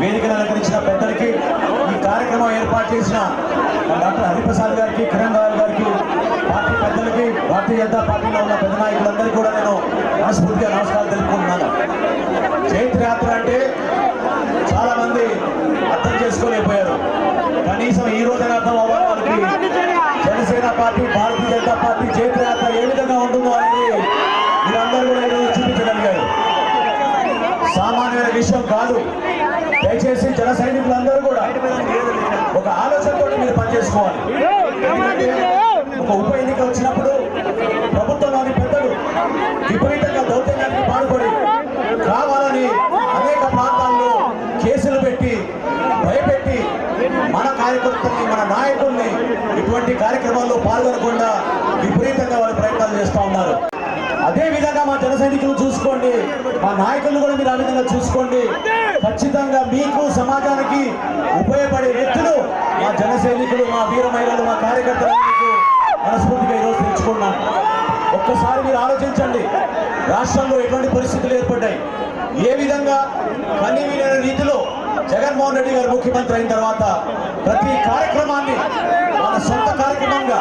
వేదికను అలంకరించిన పెద్దలకి, ఈ కార్యక్రమం ఏర్పాటు చేసిన డాక్టర్ హరిప్రసాద్ గారికి, కిరణ్ రావు గారికి, పార్టీ పెద్దలకి, భారతీయ జనతా పార్టీలో ఉన్న పెద్ద నాయకులందరికీ కూడా నేను మనస్ఫూర్తిగా నమస్కారాలు తెలుపుకుంటున్నాను. చైత్రయాత్ర అంటే చాలా మంది అర్థం చేసుకోలేకపోయారు. కనీసం ఈ రోజైనా అర్థం అవ్వాలి వాళ్ళకి. జనసేన పార్టీ, భారతీయ జనతా పార్టీ చైత్రయాత్ర ఏ విధంగా ఉంటుందో అనేది మీరందరూ కూడా ఈరోజు చూపించగలిగారు. సామాన్యమైన విషయం కాదు. దయచేసి జన సైనికులందరూ కూడా ఒక ఆలోచనతో మీరు పనిచేసుకోవాలి. ఎందుకంటే ఒక ఉప ఎన్నిక వచ్చినప్పుడు ప్రభుత్వంలోని పెద్దలు విపరీతంగా దౌర్జన్యానికి పాల్పడి కావాలని అనేక ప్రాంతాల్లో కేసులు పెట్టి భయపెట్టి మన కార్యకర్తల్ని, మన నాయకుల్ని ఇటువంటి కార్యక్రమాల్లో పాల్గొనకుండా విపరీతంగా వాళ్ళు ప్రయత్నాలు చేస్తూ ఉన్నారు. అదే విధంగా మా జన సైనికులు చూసుకోండి, మా నాయకులు కూడా మీరు ఆ విధంగా చూసుకోండి. ఖచ్చితంగా మీకు సమాజానికి ఉపయోగపడే వ్యక్తులు మా జన సైనికులు, మా వీర మహిళలు, మా కార్యకర్తలు మనస్ఫూర్తిగా ఈరోజు తెచ్చుకున్నాం. ఒక్కసారి మీరు ఆలోచించండి, రాష్ట్రంలో ఎటువంటి పరిస్థితులు ఏర్పడ్డాయి, ఏ విధంగా కనీవిన రీతిలో జగన్మోహన్ రెడ్డి గారు ముఖ్యమంత్రి అయిన తర్వాత ప్రతి కార్యక్రమాన్ని మన సొంత కార్యక్రమంగా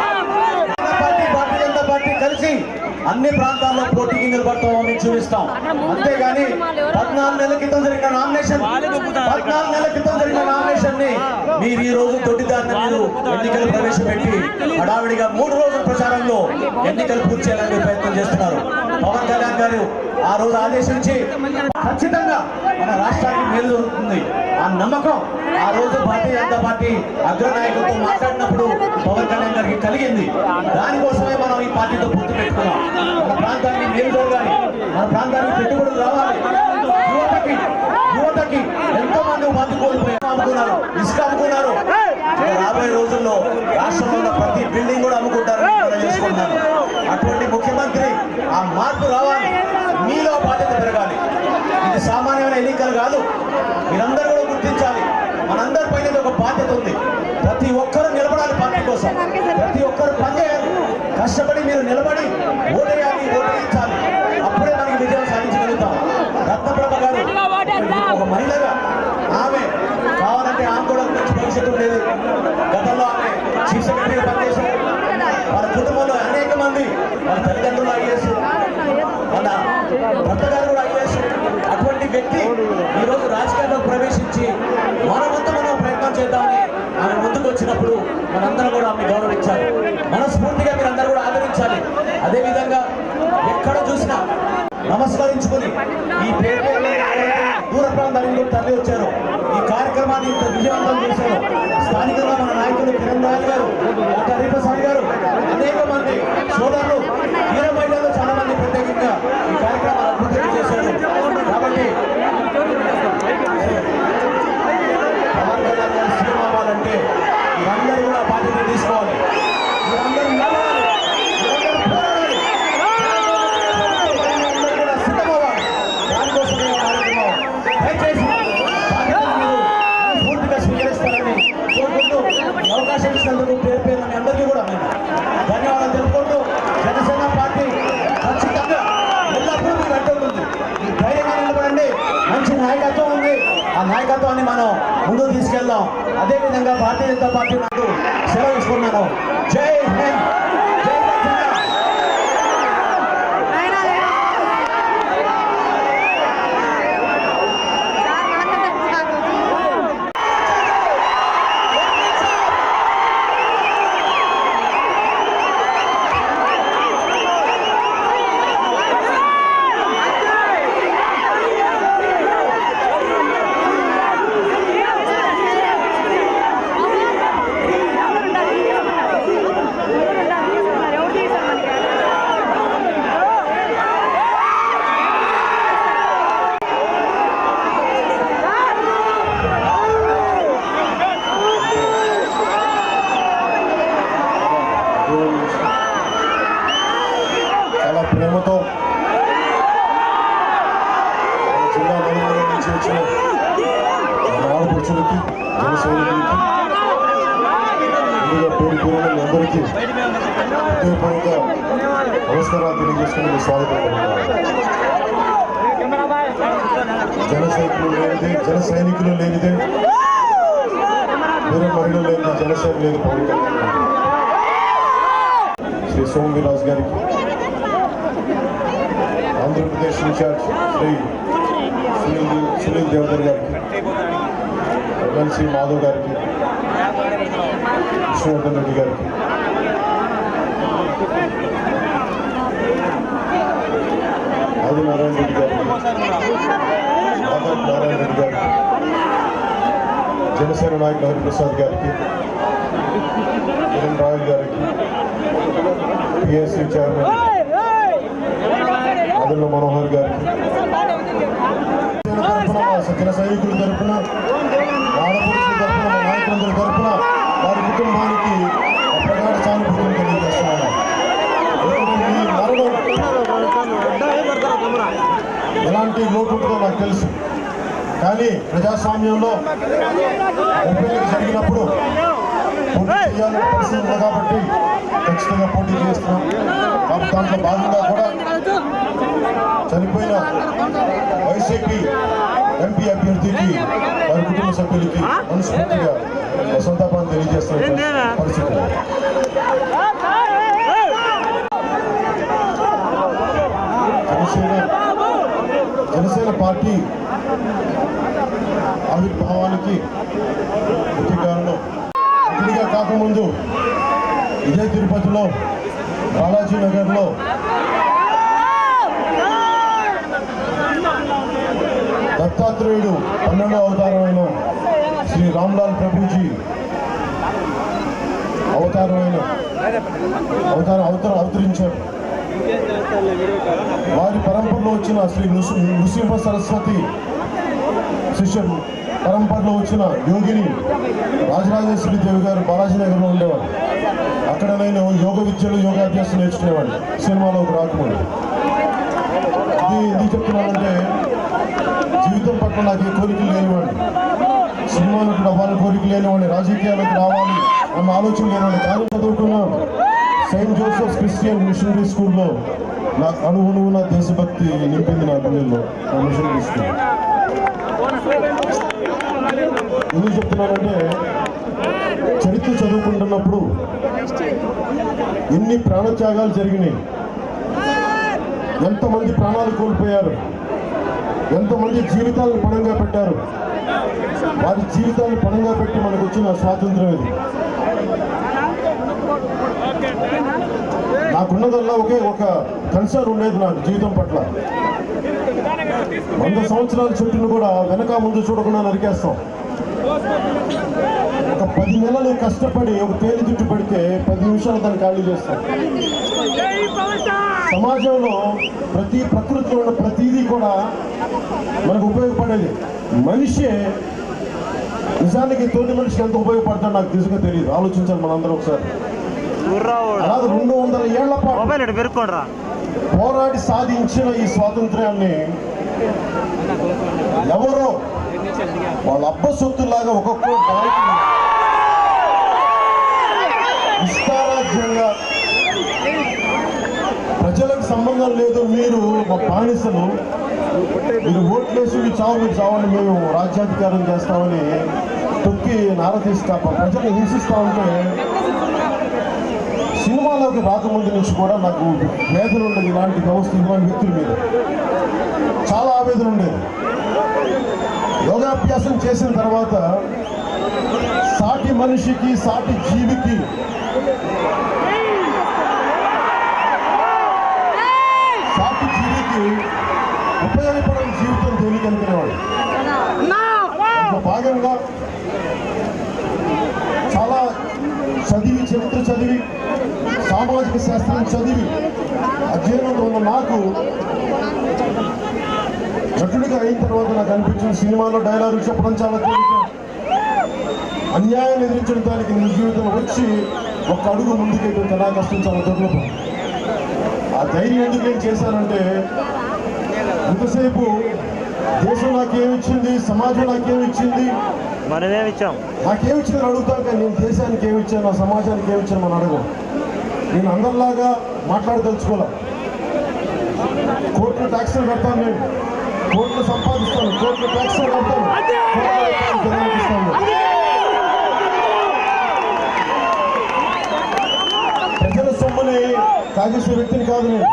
భారతీయ జనతా పార్టీ కలిసి అన్ని ప్రాంతాల్లో పోటీకి నిలబడతామని మేము చూపిస్తాం. అంతేగాని 14 నెలల క్రితం జరిగిన నామినేషన్ ని మీరు ఈ రోజు దొడ్డిదారిన మీరు ఎన్నికలు ప్రవేశపెట్టి హడావిడిగా 3 రోజుల ప్రచారంలో ఎన్నికలు పూర్తి చేయాలని ప్రయత్నం చేస్తున్నారు. పవన్ కళ్యాణ్ గారు ఆ రోజు ఆదేశించి ఖచ్చితంగా మన రాష్ట్రానికి మేలు జరుగుతుంది ఆ నమ్మకం ఆ రోజు భారతీయ జనతా పార్టీ అగ్రనాయకులతో మాట్లాడినప్పుడు పవన్ కళ్యాణ్ గారికి కలిగింది. దానికోసమే మనం ఈ పార్టీతో పొత్తు పెట్టుకున్నాం. మన ప్రాంతానికి మేలు జరగాలి, మన ప్రాంతానికి పెట్టుబడులు రావాలి. యువతకి ఎంతో మంది ఉపాధి కోల్పోయారు, అమ్ముకున్నారు, ఇసుక అమ్ముకున్నారు. రాబోయే రోజుల్లో రాష్ట్రంలో ఉన్న ప్రతి బిల్డింగ్ కూడా అమ్ముకుంటారని చేసుకుంటున్నాను. అటువంటి ముఖ్యమంత్రి, ఆ మార్పు రావాలి, మీలో బాధ్యత పెరగాలి. ఇది సామాన్యమైన ఎన్నికలు కాదు. మీరందరూ కూడా గుర్తించాలి, మనందరి పైన ఒక బాధ్యత ఉంది. ప్రతి ఒక్కరూ నిలబడాలి పార్టీ కోసం, ప్రతి ఒక్కరు పనిచేయాలి, కష్టపడి మీరు నిలబడి ఓటేయాలి, ఓటేయించాలి. అప్పుడే మనకి విజయం సాధించగలుగుతాం. రత్నప్రభ గారు ఒక మహిళగా ఆమె కావాలంటే ఆమె కూడా మంచి భవిష్యత్తు ఉండేది. గతంలో ఆమె చీఫ్ సెక్రటరీగా పనిచేశారు. వాళ్ళ కుటుంబంలో అనేక మంది, వాళ్ళ తల్లిదండ్రులు ఐఏఎస్, వాళ్ళ భర్త గారు కూడా ఐఏఎస్. అటువంటి వ్యక్తి ఈరోజు రాజకీయాల్లో ప్రవేశించి మన వంతు మనం ప్రయత్నం చేద్దామని ఆమె ముందుకు వచ్చినప్పుడు మనందరం కూడా ఆమె గౌరవించాలి, మనస్ఫూర్తిగా మీరందరూ కూడా ఆదరించాలి. అదేవిధంగా ఎక్కడ చూసినా నమస్కరించుకొని ఈ దూర ప్రాంతానికి తరలి వచ్చారు, ఈ కార్యక్రమాన్ని ఇంత విజయవంతం చేశారు. స్థానికంగా మన నాయకులు కిరణ్ రావు గారు, డాక్టర్ హరిప్రసాద్ గారు, అనేక మంది సోదరులు, వీర మహిళలు చాలా మంది ప్రత్యేకంగా ఈ కార్యక్రమాన్ని అద్భుతంగా చేశారు. కాబట్టి పవన్ కళ్యాణ్ గారు సీఎం అవ్వాలంటే మీరందరూ కూడా బాధ్యత తీసుకోవాలి, మీరందరూ నిలబడాలి, కూడా సిద్ధమవ్వాలి. దానికోసమే కార్యక్రమం దయచేసి పూర్తిగా స్వీకరిస్తారని కోరుకుంటూ అవకాశం ఇచ్చినందుకు పేరు పేరు మీ అందరికీ కూడా నేను ధన్యవాదాలు తెలుపుకుంటూ, జనసేన పార్టీ ఖచ్చితంగా ఎల్లప్పుడూ మీ వెంట ఉంటుంది. ఈ ధైర్యంగా నిలబడండి, మంచి నాయకత్వం ఉంది, ఆ నాయకత్వాన్ని మనం ముందుకు తీసుకెళ్దాం. అదేవిధంగా భారతీయ జనతా పార్టీ నాకు సెలవు ఇస్తున్నాను. జై హింద్, జై జనసేన. చాలా ప్రేమతో జిల్లా నలుమూల నుంచి వచ్చిన ఆడపడుచులకి, జన సైనికులకి, ముందుగా పేరు పేరున మీ అందరికీ హృదయపూర్వక నమస్కారాలు తెలియజేసుకుని మీ స్వాగతం. జన సైనికులు లేనిదే, జన సైనికులు లేనిదే వీర మహిళలు లేనిదే జనసేన లేదు పవన్ కళ్యాణ్ గారు. శ్రీ సోమవీరాజు గారికి, ఆంధ్రప్రదేశ్ ఇన్ఛార్జ్ శ్రీ సునీల్ దేవదర్ గారికి, ఎమ్మెల్సీ మాధవ్ గారికి, విష్ణువర్ధన్ రెడ్డి గారికి, ఆదినారాయణ రెడ్డి గారికి, మాధవ్ నారాయణ రెడ్డి గారికి, జనసేన నాయకులు హరిప్రసాద్ గారికి, కిరణ్ రాయల్ గారికి, పిఎస్సి చైర్మన్ అదల మనోహర్ గారికి, జన సైనికుల తరఫున, ఆడపడుచుల తరఫున, మా నాయకులందరి తరఫున వారి కుటుంబానికి ప్రగాఢ సానుభూతిని తెలియజేస్తున్నాను. ఈ మరణం ఎలాంటి లోటు ఉంటుందో నాకు తెలుసు. కానీ ప్రజాస్వామ్యంలో ఎన్నికలు జరిగినప్పుడు పోటీ చేయాలని పరిస్థితి ఉంది కాబట్టి ఖచ్చితంగా పోటీ చేస్తున్నాం. కాబట్టి దాంట్లో భాగంగా కూడా చనిపోయిన వైసీపీ ఎంపీ అభ్యర్థికి వారి కుటుంబ సభ్యులకి మనస్ఫూర్తిగా సంతాపాన్ని తెలియజేస్తున్న పరిస్థితి. జనసేన పార్టీ ఆవిర్భావానికి ముఖ్య కారణం ఇదిగా కాకముందు ఇదే తిరుపతిలో బాలాజీ నగర్లో దత్తాత్రేయుడు 12వ అవతారమైన శ్రీ రామ్లాల్ ప్రభుజీ అవతరించారు. వారి పరంపరలో వచ్చిన శ్రీ నృసింహ సరస్వతి శిష్య పరంపరలో వచ్చిన యోగిని రాజరాజేశ్వరి దేవి గారు బాలాజీ నగర్లో ఉండేవాడు. అక్కడ నేను యోగ విద్యలు యోగాభ్యాసం నేర్చుకునేవాడిని సినిమాలోకి రాకముందు. ఇది ఎందుకు చెప్తున్నానంటే జీవితం పట్ల నాకు ఏ కోరికలు లేనివాడిని, సినిమా నటుడు అవ్వాలని కోరిక లేనివాడిని, రాజకీయాలకు రావాలి అన్న ఆలోచన లేనివాడిని. కానీ చదువుకున్నాను సెయింట్ జోసెఫ్ క్రిస్టియన్ మిషనరీ స్కూల్లో. నాకు అణువున దేశభక్తి నింపింది నా పిల్లల్లో ఆ మిషనరీ స్కూల్. ఎందుకు చెప్తున్నానంటే చరిత్ర చదువుకుంటున్నప్పుడు ఎన్ని ప్రాణత్యాగాలు జరిగినాయి, ఎంతమంది ప్రాణాలు కోల్పోయారు, ఎంతమంది జీవితాలను పణంగా పెట్టారు. వారి జీవితాలను పణంగా పెట్టి మనకు వచ్చిన స్వాతంత్రం ఇది. నాకున్నదల్లా ఒక కన్సర్న్ ఉండేది నాకు జీవితం పట్ల. 100 సంవత్సరాల చెట్టును కూడా వెనక ముందు చూడకుండా నరికేస్తాం. ఒక 10 నెలలు కష్టపడి ఒక తేలి జుట్టు పడితే 10 నిమిషాలు దాన్ని ఖాళీ చేస్తాం. సమాజంలో ప్రకృతిలో ఉన్న ప్రతిదీ కూడా మనకు ఉపయోగపడేది. మనిషే నిజానికి తోటి మనిషికి ఎంత ఉపయోగపడతాడో నాకు నిజంగా తెలియదు. ఆలోచించాలి మనందరం ఒకసారి. అలాగే 200 ఏళ్ల పాటు పోరాడి సాధించిన ఈ స్వాతంత్ర్యాన్ని ఎవరో వాళ్ళ అబ్బ సొత్తులాగా ఒక్కొక్క ఇష్టారాజ్యంగా ప్రజలకు సంబంధం లేదు, మీరు మా బానిసలు, మీరు ఓట్లేసి మీరు చావని మేము రాజ్యాధికారం చేస్తామని తొక్కి నారతీస్తా ప్రజల్ని హింసిస్తూ ఉంటే సినిమాలోకి రాకముందు నుంచి కూడా నాకు వేదన ఉండేది. ఇలాంటి వ్యవస్థ, ఇలాంటి వ్యక్తుల మీద చాలా ఆవేదన ఉండేది. యోగాభ్యాసం చేసిన తర్వాత సాటి మనిషికి, సాటి జీవికి ఉపయోగపడని జీవితం తేలికనుకునేవాడు. భాగంగా చాలా చదివి, చరిత్ర చదివి, సామాజిక శాస్త్రం చదివి అధ్యయనంలో ఉన్న నాకు నటుడిగా అయిన తర్వాత నాకు అనిపించిన సినిమాలో డైలాగులు చెప్పడం చాలా తేలిక. అన్యాయాన్ని ఎదిరించడానికి నీ జీవితంలో వచ్చి ఒక అడుగు ముందుకెళ్ళి చాలా కష్టం, చాలా దుర్లభం. ఆ ధైర్యం ఎందుకు నేను చేశానంటే ఇంతసేపు దేశం నాకేమిచ్చింది, సమాజం నాకేమిచ్చింది, నాకేమిచ్చిందని అడుగుతాను. కానీ నేను దేశానికి ఏమిచ్చాను, నా సమాజానికి ఏమిచ్చాను మనం అడగం. నేను అందరిలాగా మాట్లాడదలుచుకోలే. కోర్టులో ట్యాక్సులు కడతాను నేను, కోట్లు సంపాదిస్తాను, కోట్లు ట్యాక్స్ కడతాను, జనాలకు ఇస్తాను. ప్రజల సొమ్ముని కాజేసే వ్యక్తిని కాదు నేను.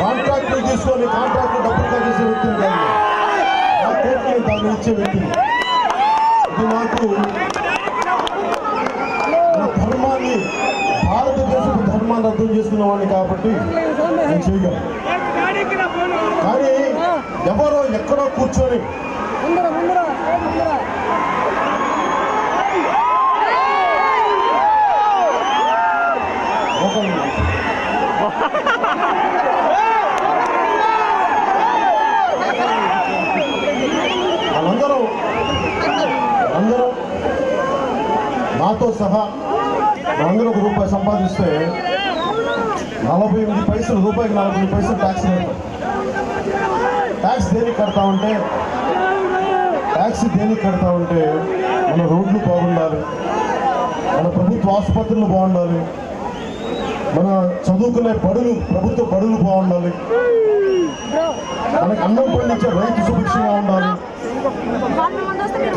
కాంట్రాక్టులు తీసుకొని కాంట్రాక్టు డబ్బులు కాజేసే వ్యక్తిని కాదు నేను. ఆ కోట్లు దాన్ని ఇచ్చే వ్యక్తిని. ఇది నాకు మన ధర్మాన్ని, భారతదేశపు ధర్మాన్ని అర్థం చేసుకున్న వాడిని కాబట్టి నేను చేయగలను. కానీ ఎవరో ఎక్కడో కూర్చొని అందరం నాతో సహా మనందరూ ₹1 సంపాదిస్తే 48 పైసలు, రూపాయికి 48 పైసలు ట్యాక్స్ కడతాం. ట్యాక్స్ దేనికి కడతా ఉంటే మన రోడ్లు బాగుండాలి, మన ప్రభుత్వ ఆసుపత్రులు బాగుండాలి, మన చదువుకునే ప్రభుత్వ బడులు బాగుండాలి, మనకు అన్నం పండించే రైతు సుభిక్షంగా ఉండాలి,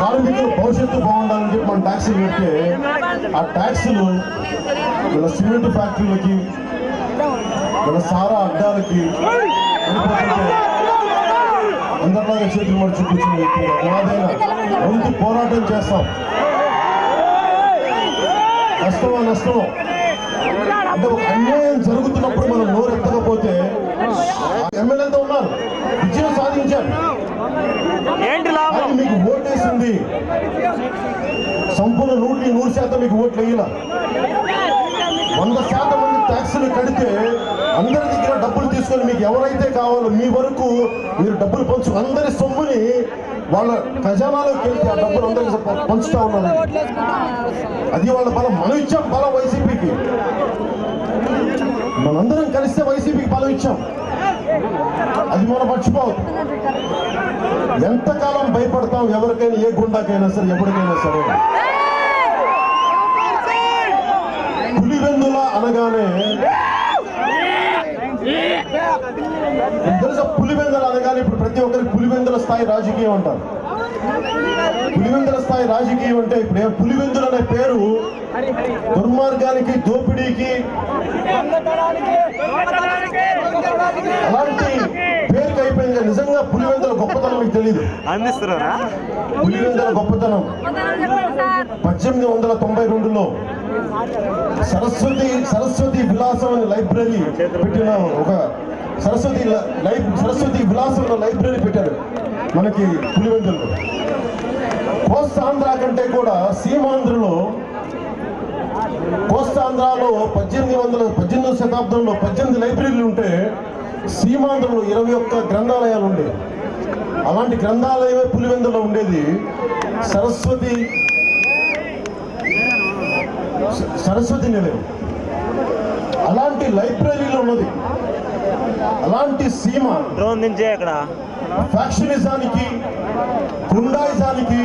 కార్మికుల భవిష్యత్తు బాగుండాలని చెప్పి మన ట్యాక్సులు పెడితే ఆ ట్యాక్సులు మన సిమెంట్ ఫ్యాక్టరీలకి, మన సారా అడ్డాలకి అందరిలాగా చేతులు మడిచి కూర్చుని వ్యక్తి నాదైనా ముందు పోరాటం చేస్తాం. నష్టమో అంటే ఒక అన్యాయం జరుగుతున్నప్పుడు మనం నోరెత్తకపోతే ఎమ్మెల్యేలతో ఉన్నారు, విజయం సాధించారు, మీకు ఓటేసింది సంపూర్ణ 100% మీకు ఓట్లు వేయాల. 100% మంది ట్యాక్సులు కడితే అందరి దగ్గర డబ్బులు తీసుకొని మీకు ఎవరైతే కావాలో మీ వరకు మీరు డబ్బులు పంచు, అందరి సొమ్ముని వాళ్ళ ఖజానాలోకి వెళ్తే ఆ డబ్బులు అందరికి పంచుతా ఉన్నారు. అది వాళ్ళ బలం. మనం ఇచ్చాం బలం వైసీపీకి, మనందరం కలిస్తే వైసీపీకి బలం ఇచ్చాం. అది మనం మర్చిపోవద్దు. ఎంతకాలం భయపడతాం ఎవరికైనా, ఏ గుండాకైనా సరే, ఎవరికైనా సరే. పులివెందుల అనగానే తెలుసా, పులివెందుల అనగానే ఇప్పుడు ప్రతి ఒక్కరికి పులివెందుల స్థాయి రాజకీయం అంటారు. పులివెందుల స్థాయి రాజకీయం అంటే ఇప్పుడు పులివెందులు అనే పేరు దుర్మార్గానికి, దోపిడీకి, అలాంటి పేరుకి అయిపోయింది. నిజంగా పులివెందుల గొప్పతనం మీకు తెలీదు. పులివెందుల గొప్పతనం 1892లో సరస్వతి విలాసం అనే లైబ్రరీ పెట్టిన ఒక సరస్వతి విలాసం అనే లైబ్రరీ పెట్టారు మనకి పులివెందుల్లో. కోస్తాంధ్ర కంటే కూడా సీమాంధ్రలో, కోస్తాంధ్రలో 18వ శతాబ్దంలో 18 లైబ్రరీలు ఉంటే సీమాంధ్రలో 21 గ్రంథాలయాలు ఉండేవి. అలాంటి గ్రంథాలయమే పులివెందులో ఉండేది. సరస్వతి నిలయం అలాంటి లైబ్రరీలో ఉన్నది. అలాంటి సీమ అక్కడ ఫ్యాక్షనిజానికి, గుండాయిజానికి,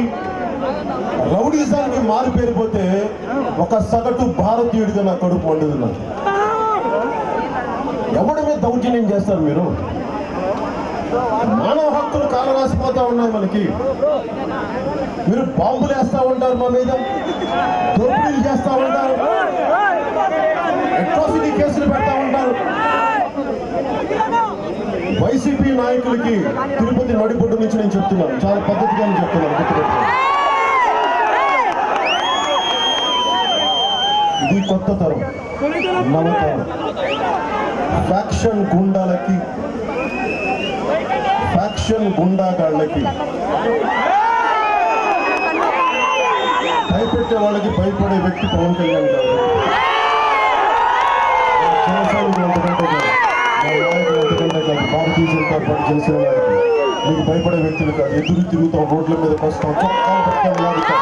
రౌడీజానికి మారి పేరిపోతే ఒక సగటు భారతీయుడిగా నా కడుపు వండుతున్నారు. ఎవడి మీద దౌర్జన్యం చేస్తారు మీరు? మానవ హక్కులు కాలరాసిపోతా ఉన్నాయి మనకి. మీరు బాంబులు వేస్తా ఉంటారు, మా మీద దోపిడీలు చేస్తా ఉంటారు, అట్రాసిటీ కేసులు పెడతా ఉంటారు. వైసీపీ నాయకులకి తిరుపతి నడిపొడ్డు నుంచి నేను చెప్తున్నాను, చాలా పద్ధతిగా చెప్తున్నాను, గుర్తుపెట్టుకోండి. ఇది కొత్త తరం, నవతరం. ఫ్యాక్షన్ గుండాలకి, ఫ్యాక్షన్ గుండాగాళ్ళకి భయపెట్టే వాళ్ళకి భయపడే వ్యక్తి పవన్ కళ్యాణ్ గారు. జనసేనకు అంతకంటే కాదు, మా నాయకులు అంతకంటే కాదు, భారతీయ జనతా పార్టీ జనసేన నాయకులు మీకు భయపడే వ్యక్తులు కాదు. ఎదురు తిరుగుతాం, రోడ్ల మీద వస్తాం, చొక్కాలు పట్టుకొని లాగుతాం.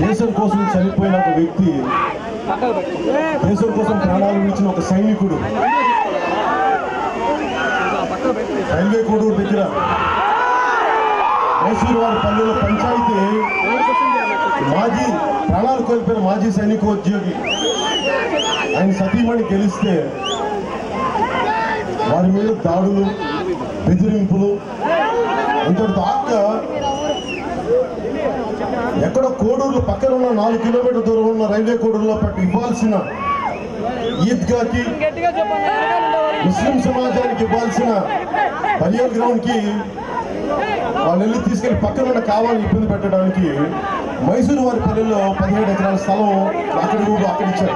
దేశం కోసం చనిపోయిన ఒక వ్యక్తి, దేశం కోసం ప్రాణాలు విడిచిన ఒక సైనికుడు రైల్వే కోడూరు దగ్గర మైసూరువారి పల్లెలో పంచాయతీ ప్రాణాలు కోల్పోయిన మాజీ సైనికోద్యోగి ఆయన సతీమణి గెలిస్తే వారి మీద దాడులు, బెదిరింపులు అంత దాకా ఎక్కడ కోడూరు పక్కన ఉన్న 4 కిలోమీటర్ల దూరం ఉన్న రైల్వే కోడూరులో పట్టి ఇవ్వాల్సిన ఈద్గాకి, ముస్లిం సమాజానికి ఇవ్వాల్సిన బలియల్ గ్రౌండ్ కి వాళ్ళు వెళ్ళి తీసుకెళ్లి పక్కన ఉన్న కావాలని ఇబ్బంది పెట్టడానికి మైసూరు వారి పల్లెల్లో 17 ఎకరాల స్థలం అక్కడ ఇచ్చారు.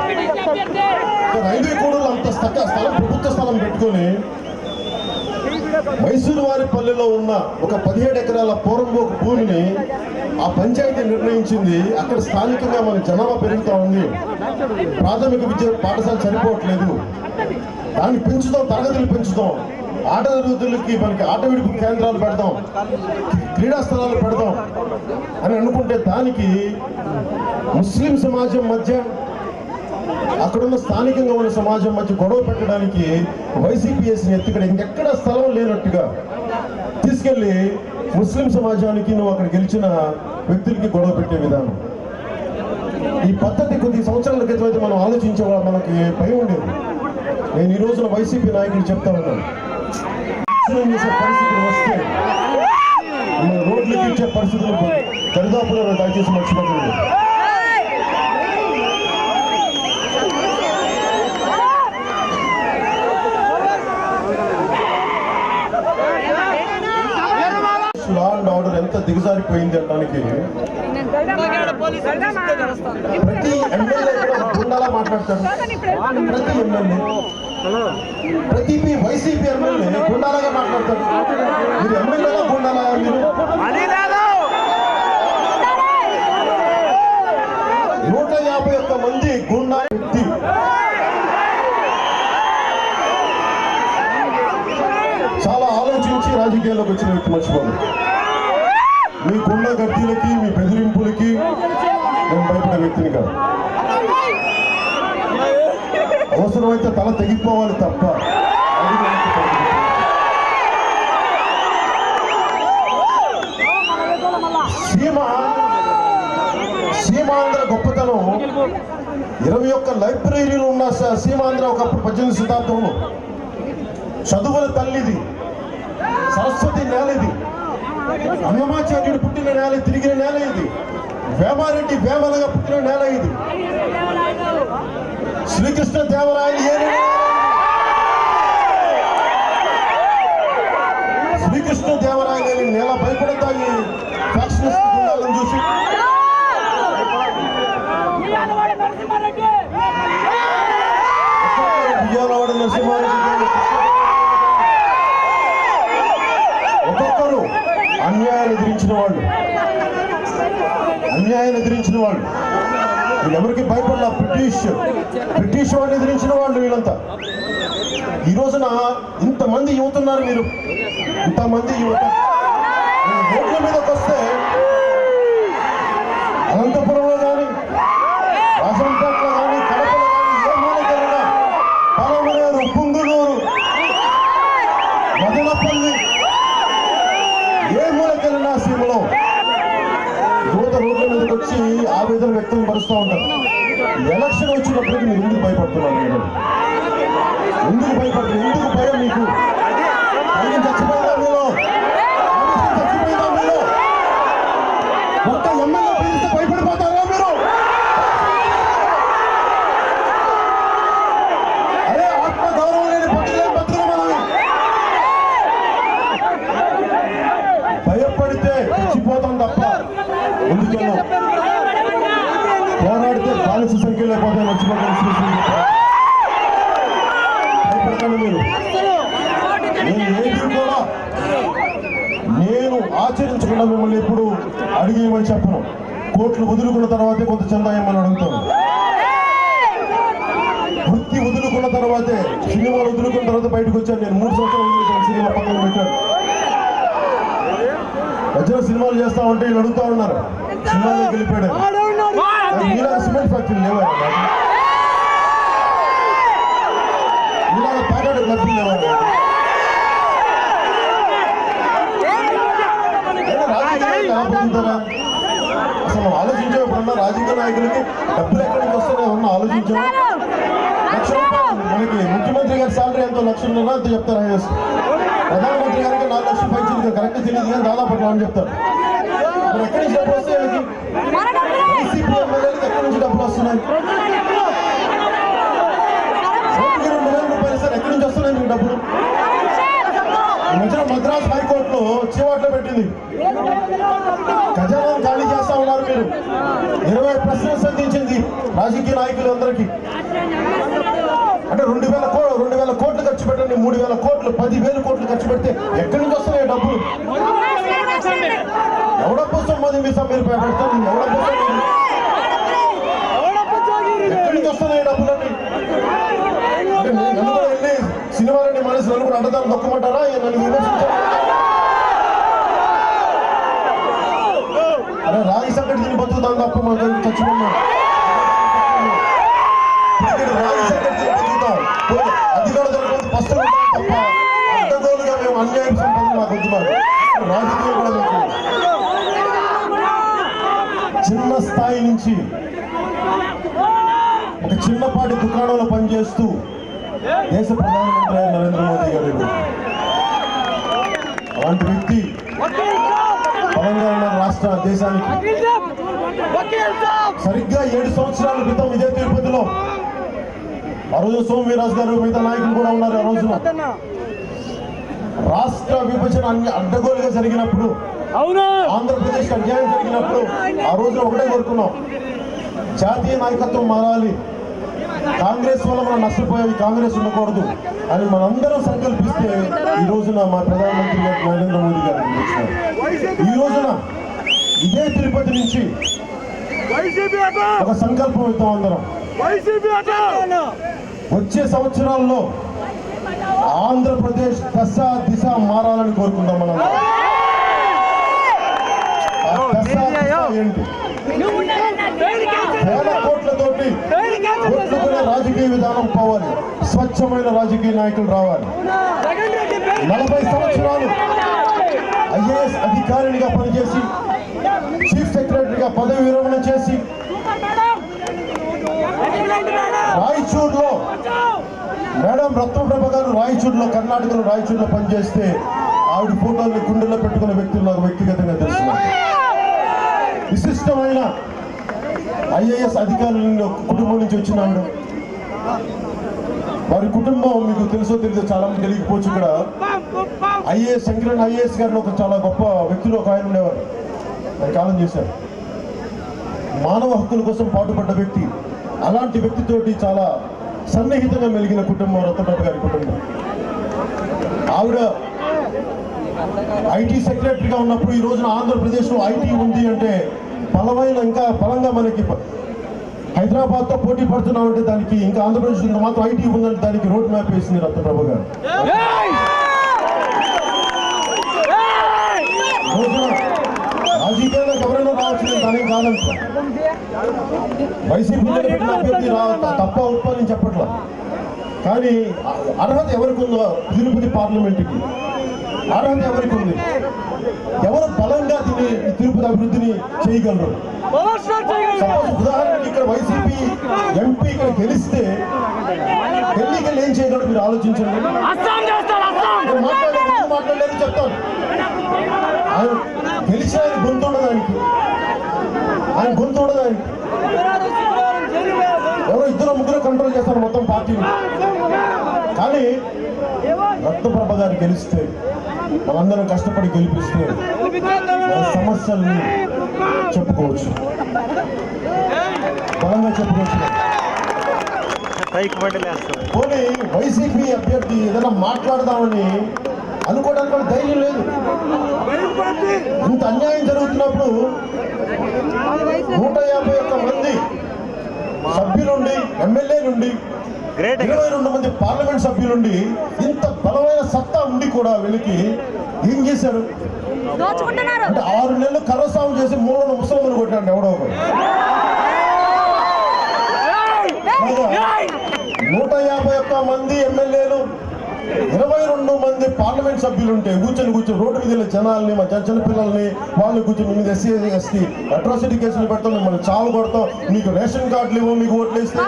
రైల్వే కోడూరు అంత స్థలం, ప్రభుత్వ స్థలం పెట్టుకొని మైసూరు వారి పల్లెలో ఉన్న ఒక 17 ఎకరాల పూర్వపు భూమిని ఆ పంచాయతీ నిర్ణయించింది. అక్కడ స్థానికంగా మన జనాభా పెరుగుతూ ఉంది, ప్రాథమిక విద్య పాఠశాల సరిపోవట్లేదు, దాన్ని పెంచుతాం, తరగతులు పెంచుతాం, ఆట తరగతులకి మనకి ఆట విడుపు కేంద్రాలు పెడతాం, క్రీడా స్థలాలు పెడతాం అని అనుకుంటే దానికి ముస్లిం సమాజం మధ్య, అక్కడున్న స్థానికంగా ఉన్న సమాజం మధ్య గొడవ పెట్టడానికి వైసీపీఎస్ని ఎత్తుకడ ఇంకెక్కడ స్థలం లేనట్టుగా తీసుకెళ్లి ముస్లిం సమాజానికి నువ్వు అక్కడ గెలిచిన వ్యక్తులకి గొడవ పెట్టే విధానం. ఈ పద్ధతి కొద్ది సంవత్సరాల క్రితం అయితే మనం ఆలోచించే మనకి భయం ఉండేది. నేను ఈ రోజున వైసీపీ నాయకులు చెప్తా ఉన్నాను, పరిస్థితులు వస్తే రోడ్లకి ఇచ్చే పరిస్థితులు దరిదాపులో దయచేసి మర్చిపోతుంది. లా అండ్ ఆర్డర్ ఎంత దిగజారిపోయింది అనడానికి ప్రతి ఎమ్మెల్యే గుండాలా మాట్లాడతాడు. ప్రతి ఎమ్మెల్యే, ప్రతి వైసీపీ ఎమ్మెల్యే గుండాలాగా మాట్లాడతాడు. మీరు ఎమ్మెల్యేలా గుండాలా? మీరు 151 మంది గుండా వ్యక్తి చాలా ఆలోచించి రాజకీయాల్లోకి వచ్చిన వ్యక్తి మర్చిపోదు. మీ గుండా గర్దీలకి, మీ బెదిరింపులకి నేను భయపడే వ్యక్తిని కాదు. అవసరమైతే తల తెగిపోవాలి తప్ప సీమాంధ్ర గొప్పతనం 21 లైబ్రరీలు ఉన్న సీమాంధ్ర ఒకప్పుడు 18వ శతాబ్దంలో చదువుల తల్లిది, సరస్వతి నేల ఇది, అన్నమాచార్యుడు పుట్టిన నేల, తిరిగిన నేల ఇది, వేమారెడ్డి వేమలగా పుట్టిన నేల ఇది, శ్రీకృష్ణ దేవరాయలు శ్రీకృష్ణ దేవరాయలు నేల భయపడతాయి ఫ్యాక్షనిస్ట్ చూసి. విజయవాడ నరసింహారెడ్డి ఒక్కొక్కరు అన్యాయాన్ని ఎదిరించిన వాళ్ళు, వీళ్ళెవరికి భయపడాల? బ్రిటిష్ వాళ్ళు ఎదిరించిన వాళ్ళు వీళ్ళంతా. ఈ రోజున ఇంతమంది యువత ఉన్నారు, మీరు ఇంతమంది యువత రోడ్ల మీదకి వస్తే అనంతపురంలో కానీ, రాజంపేటలో కానీ, కడపలో కానీ, ఏ మూలకెళ్ళినా, పాలమూరు, పుంగులూరు, మదనపల్లి, ఏ మూలకెళ్ళినా సీమలో యువత రోడ్ల మీదకి వచ్చి ఆవేదన వ్యక్తం పరుస్తూ ఉంటారు. ఎలక్షన్ వచ్చినప్పటికీ మీరు ఎందుకు భయపడుతున్నారు? ఎందుకు భయపడుతున్నారు? ఎందుకు భయం మీకు? చచ్చిపోయిందా మీరు? చచ్చిపోయిందా మీరు? ఒక్క ఎమ్మెల్యే పిలిస్తే భయపడిపోతారా మీరు? అరే ఆత్మగౌరవం లేని పక్షులే బతుకు మనవి. భయపడితే చచ్చిపోతాం తప్ప ముందుకెళ్ళం. పోరాడితే బానిస సంఖ్యలో పోతే మర్చిపోతాను. భయపడతాను మీరు. నేను ఆచరించకుండా మిమ్మల్ని ఎప్పుడు అడిగేయమని చెప్పను. కోట్లు వదులుకున్న తర్వాతే కొంత చందా ఏమని అడుగుతాను. వృత్తి వదులుకున్న తర్వాతే, సినిమాలు వదులుకున్న తర్వాత బయటకు వచ్చాను. నేను 3 సంవత్సరాలు వదులుకున్నాను, సినిమా పక్కన పెట్టాను. మధ్యలో సినిమాలు చేస్తా ఉంటే వీళ్ళు అడుగుతా ఉన్నారు, సినిమాలోకి వెళ్ళిపోయాడు. మీలాగా సిమెంట్ ఫ్యాక్టరీ లేవా? మీలాగా ప్యాకెట్ క్లబ్లు లేవా? అసలు మనం ఆలోచించే ఎప్పుడన్నా రాజకీయ నాయకులకి డబ్బులు ఎక్కడి నుంచి వస్తాయో ఏమన్నా ఆలోచించాం? 1,00,000 రూపాయలు మన మనకి ముఖ్యమంత్రి గారి శాలరీ ఎంతో 1,00,000 అంత చెప్తారు హైయెస్ట్. ప్రధానమంత్రి గారికి 4 లక్షలు పైచి కరెక్ట్ తెలియదు కానీ దాదాపు అట్లా అని చెప్తారు. మరి ఎక్కడి నుంచి డబ్బులు వస్తాయి వీళ్ళకి? వైసీపీ ఎమ్మెల్యేలకు ఎక్కడి నుంచి డబ్బులు వస్తున్నాయి? 2,000 రూపాయలు సార్ ఎక్కడి నుంచి వస్తున్నాయి మీకు డబ్బులు? ఈ మధ్యన మద్రాస్ హైకోర్టులో చీవాట్లో పెట్టింది. ఖజానా ఖాళీ చేస్తా ఉన్నారు మీరు. 20 ప్రశ్నలు సంధించింది రాజకీయ నాయకులందరికీ. అంటే 2,000 కోట్లు ఖర్చు పెట్టండి, 3,000 కోట్లు, 10,000 కోట్లు ఖర్చు పెడితే ఎక్కడి నుంచి వస్తున్నాయి డబ్బులు? ఎవడబ్బు సొమ్మది మీ మీరు పెడతారు? ఎక్కడి నుంచి వస్తున్నాయి డబ్బులన్నీ? నన్ను కూడా వెళ్ళి సినిమాలని మనసు నలుగురు అడ్డదారు నొక్కమంటారా? నన్ను విమర్శించారా? అరే రాగి సంకటి తిని బతుకుతాం తప్ప మన దగ్గర చచ్చిపోన్నాం. రాగి సంకటి తిని బతుకుతాం, అధికార దొరకదు ఫస్ట్ తప్ప అడ్డగోలుగా మేము అన్యాయం సంపద మాకు వద్దు. రాజకీయం కూడా మీకు చిన్న స్థాయి నుంచి ఒక చిన్నపాటి దుకాణంలో పనిచేస్తూ దేశ ప్రధానమంత్రి అయిన నరేంద్ర మోదీ గారు అలాంటి వ్యక్తి తెలంగాణ రాష్ట్ర దేశానికి సరిగ్గా 7 సంవత్సరాల క్రితం ఇదే తిరుపతిలో ఆ రోజు సోమవీరాజు గారు మిగతా నాయకులు కూడా ఉన్నారు. ఆ రోజున రాష్ట్ర విభజన అన్ని అడ్డగోలుగా జరిగినప్పుడు, ఆంధ్రప్రదేశ్ అన్యాయం జరిగినప్పుడు ఆ రోజున ఒకటే కోరుకున్నాం, జాతీయ నాయకత్వం మారాలి, కాంగ్రెస్ వల్ల మనం నష్టపోయేది కాంగ్రెస్ ఉండకూడదు అని మనందరం సంకల్పిస్తే ఈ రోజున మా ప్రధానమంత్రి గారు నరేంద్ర మోదీ గారు వచ్చినారు. ఈ రోజున ఇదే తిరుపతి నుంచి ఒక సంకల్పం ఇద్దాం అందరం. వచ్చే సంవత్సరాల్లో ఆంధ్రప్రదేశ్ దశ దిశ మారాలని కోరుకుందాం మనం. దశ దిశ ఏంటి? వేల కోట్లతోటి కొట్టుకునే రాజకీయ విధానం పోవాలి, స్వచ్ఛమైన రాజకీయ నాయకులు రావాలి. 40 సంవత్సరాలు ఐఏఎస్ అధికారినిగా పనిచేసి చీఫ్ సెక్రటరీగా పదవి విరమణ చేసి రాయచూర్లో మేడం రత్నప్రభ గారు రాయచూర్లో కర్ణాటకలో రాయచూర్లో పనిచేస్తే ఆవిడ ఫోటోల్ని గుండెల్లో పెట్టుకునే వ్యక్తులు నాకు వ్యక్తిగతంగా తెలుసు. విశిష్టమైన ఐఏఎస్ అధికారుల కుటుంబం నుంచి వచ్చినాడు. వారి కుటుంబం మీకు తెలుసో తెలియదో చాలా మంది తెలియకపోవచ్చు. ఇక్కడ ఐఏఎస్ శంకరన్ ఐఏఎస్ గారిని ఒక చాలా గొప్ప వ్యక్తులు ఒక ఆయన ఉండేవారు, ఆయన కాలం చేశారు. మానవ హక్కుల కోసం పాటుపడ్డ వ్యక్తి. అలాంటి వ్యక్తితోటి చాలా సన్నిహితంగా మెలిగిన కుటుంబం రత్నప్రభ గారి కుటుంబం. ఆవిడ ఐటీ సెక్రటరీగా ఉన్నప్పుడు ఈ రోజున ఆంధ్రప్రదేశ్లో ఐటీ ఉంది అంటే బలమైన ఇంకా బలంగా మనకి హైదరాబాద్తో పోటీ పడుతున్నామంటే దానికి ఇంకా ఆంధ్రప్రదేశ్ ఇంకా మాత్రం ఐటీ ఉందంటే దానికి రోడ్ మ్యాప్ వేసింది రత్నప్రభ గారు. రోజున రాజకీయాల్లో ఎవరైనా రావచ్చు, నేను దానికి కాదంట. వైసీపీ పెట్టిన అభ్యర్థి తప్ప ఉప్ప అని చెప్పట్లా, కానీ అర్హత ఎవరికి ఉందో తిరుపతి పార్లమెంటుకి అర్హత ఎవరికి ఉంది? ఎవరు బలంగా దీన్ని తిరుపతి అభివృద్ధిని చేయగలరు? ఉదాహరణకి ఇక్కడ వైసీపీ ఎంపీ ఇక్కడ గెలిస్తే ఢిల్లీకి ఏం చేయగలరు మీరు ఆలోచించండి. మాట్లాడలేదు చెప్తాను. ఆయన గెలిచిన ఆయన గొంతు ఉండదు, ఆయన గొంతు ఉండదు. ఆయనకి ఎవరో 2-3 కంట్రోల్ చేస్తారు మొత్తం పార్టీని. కానీ రత్నప్రభ గారు గెలిస్తే, మనందరం కష్టపడి గెలిపిస్తే సమస్యల్ని చెప్పుకోవచ్చు, బలంగా చెప్పుకోవచ్చు. పోనీ వైసీపీ అభ్యర్థి ఏదైనా మాట్లాడదామని అనుకోవడానికి కూడా ధైర్యం లేదు. ఇంత అన్యాయం జరుగుతున్నప్పుడు 151 మంది సభ్యులుండి, ఎమ్మెల్యేలుండి, 22 మంది పార్లమెంట్ సభ్యులుండి, ఇంత బలమైన సత్తా ఉండి కూడా వీళ్ళకి ఏం చేశారు అంటే 6 నెలలు కర్రసాము చేసి మూలను ముసలమ్మను కొట్టాడు ఎవడో ఒకడు. 151 మంది ఎమ్మెల్యేలు, 22 మంది పార్లమెంట్ సభ్యులు ఉంటే కూర్చొని రోడ్డు మీద వెళ్ళే జనాల్ని మా చిన్న పిల్లల్ని వాళ్ళు కూర్చొని మీద ఎస్సీ ఎస్టీ అట్రాసిటీ కేసులు పెడతాం, మిమ్మల్ని చావు కొడతాం, మీకు రేషన్ కార్డులు ఇవ్వు, మీకు ఓట్లు వేస్తే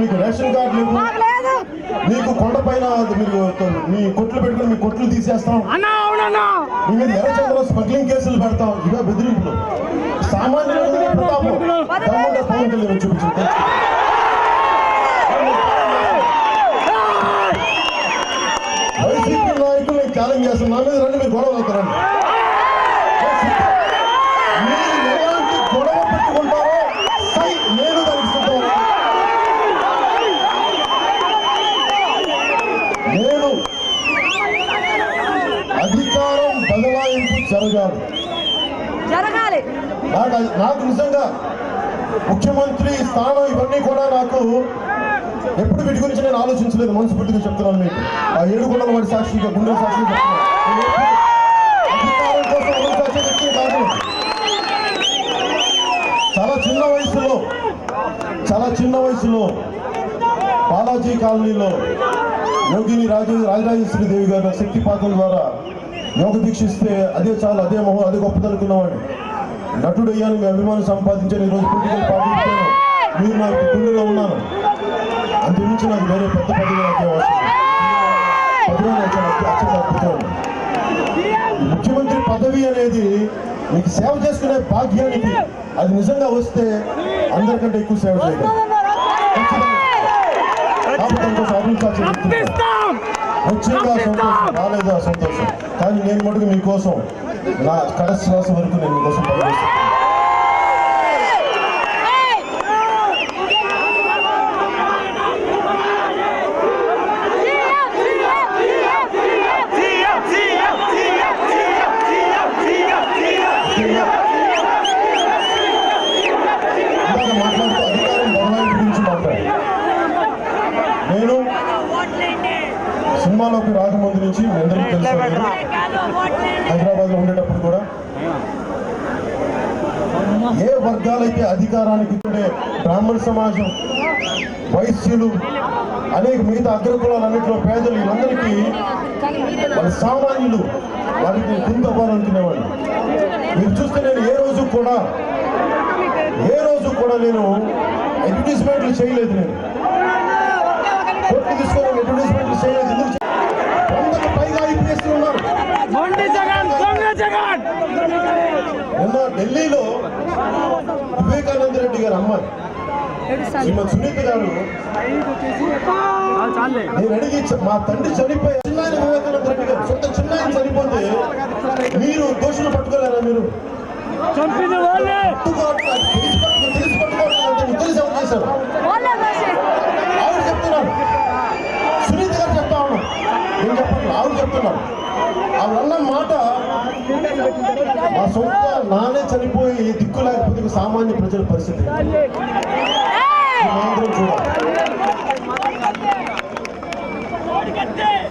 మీకు రేషన్ కార్డులు ఇవ్వు, మీకు కొండపైన మీరు మీ కొట్లు పెట్టుకుని మీ కొట్లు తీసేస్తాం, మీ మీద ఎర్రచంద్ర స్మగ్లింగ్ కేసులు పెడతాం. ఇక బెదిరింపులు సామాన్యుల ప్రతాపం దమ్ముంటే పవన్ కళ్యాణ్ చూపించింది. వైసీపీ నాయకులు నేను ఛాలెంజ్ చేస్తాను, నా మీద రండి, మీరు గొడవ అవుతారండి. మీరు ఎలాంటి గొడవ పెట్టుకుంటారో సై నేను దానికి సిద్ధం. నేను అధికారం బదలాయింపు జరగాలి. నాకు నిజంగా ముఖ్యమంత్రి స్థానం ఇవన్నీ కూడా నాకు ఎప్పుడు వీటి గురించి నేను ఆలోచించలేదు. మనస్ఫూర్తిగా చెప్తున్నాను మీకు. ఆ 7 కొండల వాడి సాక్షిగా, గుండె సాక్షిగా అధికారం కోసం ఆలోచించే వ్యక్తి కాదు. చాలా చిన్న వయసులో బాలాజీ కాలనీలో యోగిని రాజరాజేశ్వరి దేవి గారు శక్తిపాతం ద్వారా యోగ దీక్షిస్తే అదే చాలు, అదే మొహం, అదే గొప్పదనుకున్నవాడిని. నటుడు అయ్యాను, మీ అభిమానం సంపాదించాను, ఈరోజు పొలిటికల్ పార్టీ ఇచ్చాను, మీరు నాకు గుండెలో ఉన్నాను. అంతమించి నాకు వేరే పెద్ద పదవి నాకే అవసరం. ముఖ్యమంత్రి పదవి అనేది మీకు సేవ చేసుకునే భాగ్యానికి అది నిజంగా వస్తే అందరికంటే ఎక్కువ సేవ చేయడం. వచ్చిందా సంతోషం, రాలేదా సంతోషం, కానీ నేను మటుకు మీకోసం నా కడశ్వాస వరకు నేను మీకోసం పనిచేస్తాను. మాట్లాడుతూ అధికారం బదలాయింపు గురించి మాట్లాడాను. నేను సినిమాలోకి రాకముందు నుంచి మీ అందరికీ తెలుసు, హైదరాబాద్లో ఉండేటప్పుడు కూడా ఏ వర్గాలైతే అధికారానికి ఉండే బ్రాహ్మణ సమాజం, వైశ్యులు, అనేక మిగతా అగ్రకులాలన్నింటిలో పేదలు, వీళ్ళందరికీ వాళ్ళ సామాన్యులు వారికి కుందవ్వాలనుకునేవాళ్ళు. మీరు చూస్తే నేను ఏ రోజు కూడా నేను అడ్వర్టైజ్మెంట్లు చేయలేదు. నేను కోట్లు తీసుకొని అడ్వర్టైజ్మెంట్లు చేయలేదు. ఎందుకు 100కు పైగా ఐపీఎస్లు ఉన్నారు. నిన్న ఢిల్లీలో వివేకానంద రెడ్డి గారు అమ్మాయి శ్రీమతి సునీత గారు, నేను అడిగి మా తండ్రి చనిపోయి చిన్నాయన వివేకానంద రెడ్డి గారు సొంత చిన్నాయన చనిపోతే మీరు దోషులు పట్టుకోలేరా? మీరు చేశారు. ఆవిడ చెప్తున్నారు, సునీత గారు చెప్తా ఉన్నాను, నేను చెప్పండి, ఆవిడ చెప్తున్నారు. ఆవిడ అన్న మాట, మా సొంత నానే చనిపోయి దిక్కు లేకపోతే సామాన్య ప్రజల పరిస్థితి అందరం చూడాలి.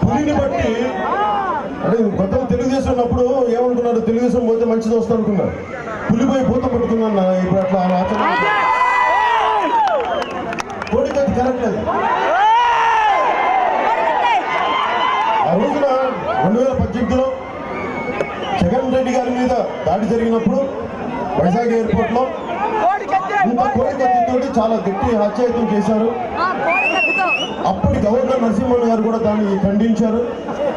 పులిని బట్టి అంటే గతంలో తెలుగుదేశం ఉన్నప్పుడు ఏమనుకున్నారు, తెలుగుదేశం పోతే మంచిది వస్తుంది అనుకున్నారు. పులిపోయి పూత పట్టుకున్నా, ఇప్పుడు అట్లా ఆచరణ కోడికత్తి కరెక్ట్ లేదు. ఆ రోజున 2018లో జగన్ రెడ్డి గారి మీద దాడి జరిగినప్పుడు వైజాగ్ ఎయిర్పోర్ట్ లో ఇంత కోడికత్తితోటి చాలా గట్టి హత్యాయత్నం చేశారు. అప్పటి గవర్నర్ నరసింహన్ గారు కూడా దాన్ని ఖండించారు.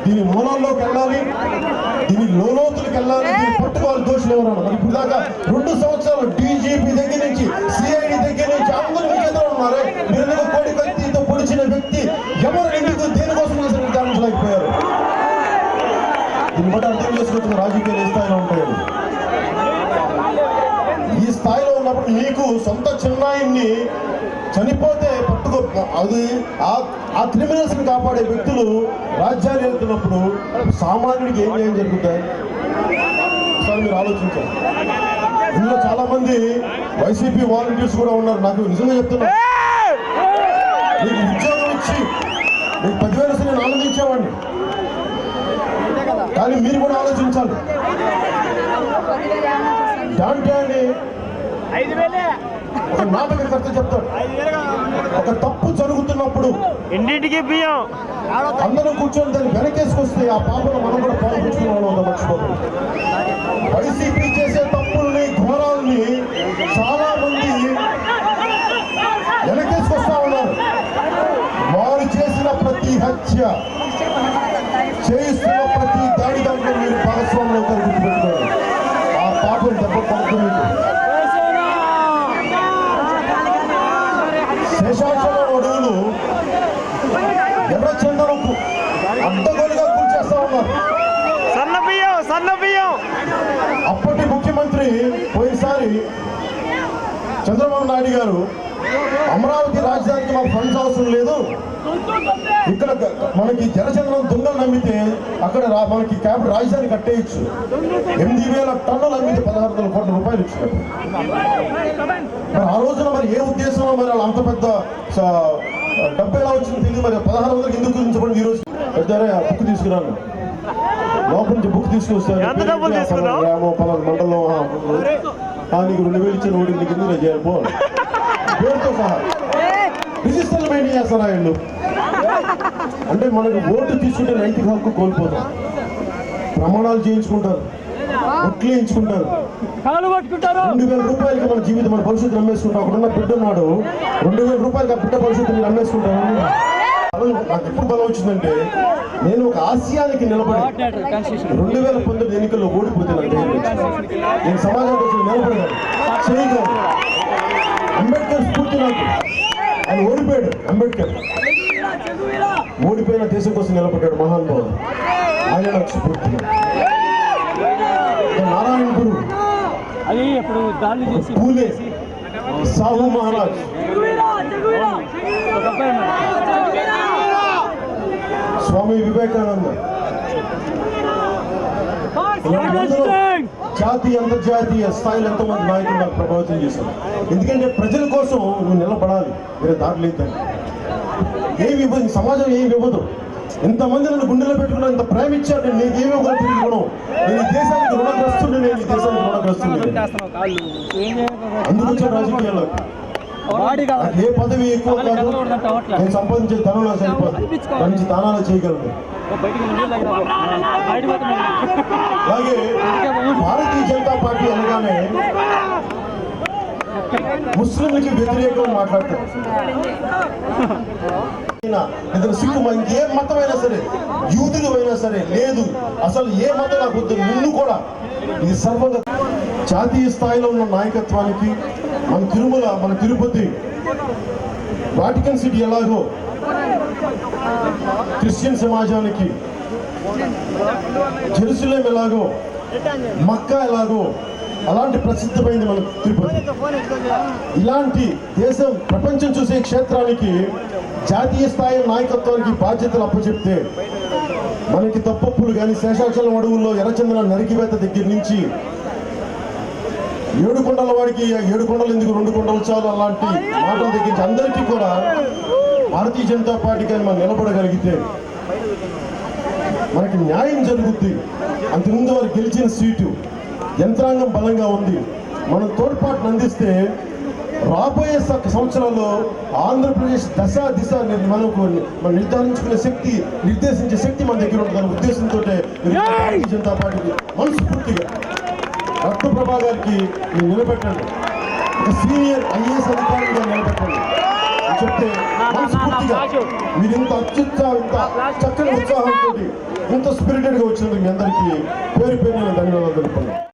దీని మూలంలోకి వెళ్ళాలి, దీని లోతులకు వెళ్ళాలి, దీన్ని పట్టుకోవాలి దోషులు ఎవరన్నా. మరి ఇప్పుడు దాకా 2 సంవత్సరాలు డీజీపీ దగ్గర నుంచి సిఐడి దగ్గర నుంచి అందరూ మీకేదో ఉన్నారే, మీరు కోడికత్తితో పొడిచిన వ్యక్తి ఎవరు, ఎందుకు, దేనికోసం అసలు నిర్ధారించలేకపోయారు? దీన్ని బట్టి అర్థం చేసుకొచ్చిన రాజకీయాలు ఏ స్థాయిలో ఉంటాయని. ఈ స్థాయిలో ఉన్నప్పుడు నీకు సొంత చిన్నాయిని చనిపోతే పట్టుకో, అది ఆ క్రిమినల్స్ ని కాపాడే వ్యక్తులు రాజ్యాలు వెళ్తున్నప్పుడు సామాన్యుడికి ఏం న్యాయం జరుగుతాయి? ఒకసారి మీరు ఆలోచించారు. ఇందులో చాలా మంది వైసీపీ వాలంటీర్స్ కూడా ఉన్నారు. నాకు నిజంగా చెప్తున్నా, మీకు ఉద్యోగం ఇచ్చి మీకు 10,000 వస్తే నేను ఆలోచించేవాడిని, కానీ మీరు కూడా ఆలోచించాలి. దాంట్లో ఒక నాటకకర్త చెప్తాడు, ఒక తప్పు జరుగుతున్నప్పుడు ఇంటింటికి బియ్యం అందరూ కూర్చొని దాన్ని వెనకేసుకొస్తే ఆ పాపను మనం కూడా పాల్పంచుకునే వాళ్ళం మర్చిపోతాం. వైసీపీ చేసే తప్పుల్ని ఘోరాల్ని చాలా మంది వెనకేసుకొస్తా ఉన్నారు. వారు చేసిన ప్రతి హత్య, చేయిస్తున్న ప్రతి దాడి దాంట్లో మీరు భాగస్వాములు అవుతారు, గుర్తుపెట్టుకోండి. ఆ పాపం దెబ్బ పడుతుంది. శేషాచలం అడవులు ఎర్రచందనపు అడ్డగోలుగా కూల్చేస్తా ఉన్నారు. సన్న బియ్యం అప్పటి ముఖ్యమంత్రి పోయినసారి చంద్రబాబు నాయుడు గారు అమరావతి రాజధానికి మాకు ఫండ్స్ అవసరం లేదు, ఇక్కడ మనకి జనచంద్రం దొంగలు నమ్మితే అక్కడ మనకి క్యాబ్ రాజధాని కట్టేయచ్చు, 8,000 టన్నులు అమ్మితే 1,600 కోట్ల రూపాయలు ఇచ్చినట్టు. మరి ఆ రోజున మరి ఏ ఉద్దేశంలో మరి వాళ్ళు అంత పెద్ద డబ్బు ఎలా వచ్చింది తెలియదు. మరి 1,600 ఎందుకు గురించబడి ఈరోజు పెద్దారే ఆ బుక్ తీసుకురాను, లోపల నుంచి బుక్ తీసుకొస్తారు, గ్రామం పలానా మండలం నీకు 2,000 ఇచ్చిన ఓడి నీకు ఎందుకు చేయాలి పో పేరుతో సహా రిజిస్టర్లు మెయింటైన్ చేస్తారా వీళ్ళు. అంటే మనకు ఓటు తీసుకుంటే నైతిక హక్కు కోల్పోతాం. ప్రమాణాలు చేయించుకుంటారు, ఒట్లు వేయించుకుంటారు, 2,000 రూపాయలకి మన జీవితం, మన భవిష్యత్తు నమ్మేసుకుంటాం. ఒకడున్న బిడ్డ ఉన్నాడు, 2,000 రూపాయలకి ఆ బిడ్డ భవిష్యత్తు మీరు నమ్మేసుకుంటారు. నాకు ఎప్పుడు బలం వచ్చిందంటే నేను ఒక ఆశయానికి నిలబడి 2019 ఎన్నికల్లో ఓడిపోతే నేను సమాజం కోసం నిలబడగాను, చేయగలను. అంబేద్కర్ స్ఫూర్తి నాకు. ఆయన ఓడిపోయాడు, అంబేద్కర్ ఓడిపోయిన దేశం కోసం నిలబడ్డాడు మహానుభావుడు. ఆయన నాకు స్ఫూర్తి. నారాయణ గురు, పూలే, సాహు మహారాజ్, స్వామి వివేకానంద, జాతీయ అంతర్జాతీయ స్థాయిలో ఎంతోమంది నాయకులు నాకు ప్రభావితం చేశారు. ఎందుకంటే ప్రజల కోసం నువ్వు నిలబడాలి, వేరే దారి లేదని. ఏమి ఇవ్వదు సమాజం, ఏమి ఇవ్వదు. ఇంతమంది నన్ను గుండెలో పెట్టుకున్నా, ఇంత ప్రేమ ఇచ్చారు, నేను ఏమి ఇవ్వగలను తిరిగి రుణం. నేను ఈ దేశానికి రుణగ్రస్తుడు, నేను ఈ దేశానికి రుణగ్రస్తుడు. అందుకు వచ్చే రాజకీయాల్లో ఏ పదవి ఎక్కువ కాదు, నేను సంపాదించే ధనం నాకు సరిపోదు, దాని నుంచి దానాలు చేయగలను. అలాగే భారతీయ జనతా పార్టీ అనగానే ముస్లింలకి వ్యతిరేకంగా మాట్లాడతారు. ఏదైనా సిక్కు ఇంకే మతమైనా సరే, యూదులు అయినా సరే, లేదు అసలు ఏ మతం నాకు వద్దు, నిన్ను కూడా. ఇది సర్వంగా జాతీయ స్థాయిలో ఉన్న నాయకత్వానికి మన తిరుమల, మన తిరుపతి, వాటికన్ సిటీ ఎలాగో క్రిస్టియన్ సమాజానికి, జెరూసలేం ఎలాగో, మక్కా ఎలాగో అలాంటి ప్రసిద్ధమైంది మన తిరుపతి. ఇలాంటి దేశం, ప్రపంచం చూసే క్షేత్రానికి జాతీయ స్థాయి నాయకత్వానికి బాధ్యతలు అప్పచెప్తే మనకి తప్పప్పులు కానీ శేషాచలం అడవుల్లో ఎర్రచందన నరికివేత దగ్గర నుంచి 7 కొండల వాడికి 7 కొండలు ఎందుకు 2 కొండలు చాలు అలాంటి మాటల దగ్గర నుంచి అందరికీ కూడా భారతీయ జనతా పార్టీ కానీ మనం నిలబడగలిగితే మనకి న్యాయం జరుగుద్ది. అంతకుముందు వారు గెలిచిన సీటు, యంత్రాంగం బలంగా ఉంది. మనం తోడ్పాటును అందిస్తే రాబోయే సంవత్సరాల్లో ఆంధ్రప్రదేశ్ దశ దిశ మనం నిర్ధారించుకునే శక్తి, నిర్దేశించే శక్తి మన దగ్గర ఉంటుందనే ఉద్దేశంతో భారతీయ జనతా పార్టీకి మనస్ఫూర్తిగా రత్నప్రభా గారికి మీరు నిలబెట్టండి, ఒక సీనియర్ ఐఏఎస్ అధికారిగా నిలబెట్టండి అని చెప్తే మనస్ఫూర్తిగా మీరు ఇంత అత్యుత్సాహం, ఇంత చక్కని ఉత్సాహంతో, ఇంత స్పిరిటెడ్గా వచ్చినందుకు మీ అందరికీ పేరు పేరు ధన్యవాదాలు తెలుపుతున్నాను.